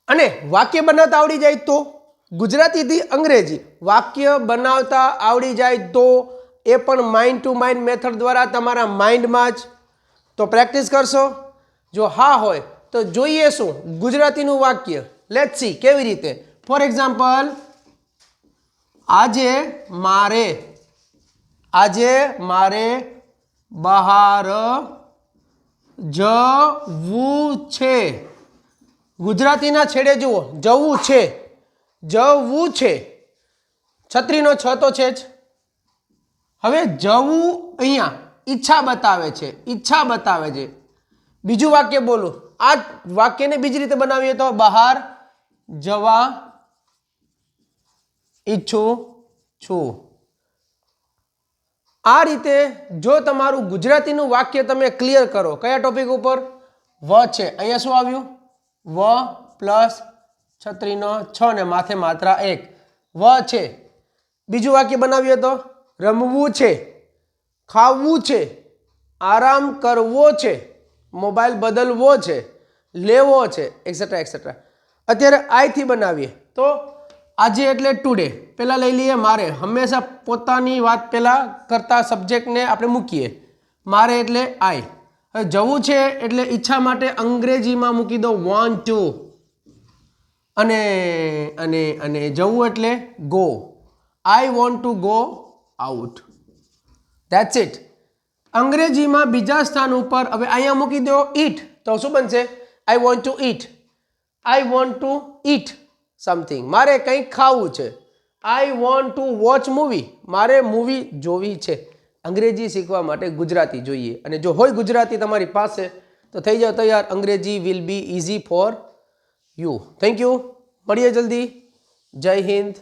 અને વાક્ય બનાવતા આવડી જાય તો ગુજરાતીથી અંગ્રેજી વાક્ય બનાવતા આવડી જાય તો એ પણ માઇન્ડ ટુ માઇન્ડ મેથડ દ્વારા તમારા માઇન્ડમાં જ. તો પ્રેક્ટિસ કરશો. જો હા હોય તો જોઈએ શું ગુજરાતીનું વાક્ય. લેટ્સ સી કેવી રીતે. ફોર એક્ઝામ્પલ, આજે મારે બહાર જવું છે. ગુજરાતીના છેડે જુઓ, જવું છે. છત્રીનો છ તો છે જ. હવે જવું અહીંયા ઈચ્છા બતાવે છે. બીજું વાક્ય બોલું, આ વાક્યને બીજી રીતે બનાવીએ તો બહાર જવા ઈચ્છું છું. આ રીતે જો તમારું ગુજરાતીનું વાક્ય તમે ક્લિયર કરો, કયા ટોપિક ઉપર? વ છે. અહીંયા શું આવ્યું? વ પ્લસ છત્રીનો છ ને માથે માત્રા એક. વ છે. બીજું વાક્ય બનાવીએ તો રમવું છે, ખાવું છે, આરામ કરવો છે, મોબાઈલ બદલવો છે, લેવો છે, એક્સેટ્રા એક્સેટ્રા. અત્યારે આઈથી બનાવીએ તો આજે એટલે ટુડે. પહેલાં લઈ લઈએ મારે. હંમેશા પોતાની વાત પહેલાં કરતા સબ્જેક્ટને આપણે મૂકીએ. મારે એટલે આઈ. હવે જવું છે એટલે ઈચ્છા માટે અંગ્રેજીમાં મૂકી દો વોન્ટ ટુ. અને જવું એટલે go. I want to go out. That's it. અંગ્રેજીમાં બીજા સ્થાન ઉપર હવે અહીંયા મૂકી દો ઈટ તો શું બનશે? I want to eat. I want to eat something. મારે કંઈક ખાવું છે. I want to watch movie. મારે મૂવી જોવી છે. અંગ્રેજી શીખવા માટે ગુજરાતી જોઈએ. અને જો હોય ગુજરાતી તમારી પાસે તો થઈ જાવ તૈયાર. અંગ્રેજી will be easy for you. Thank you. મળીએ જલ્દી. જય હિન્દ.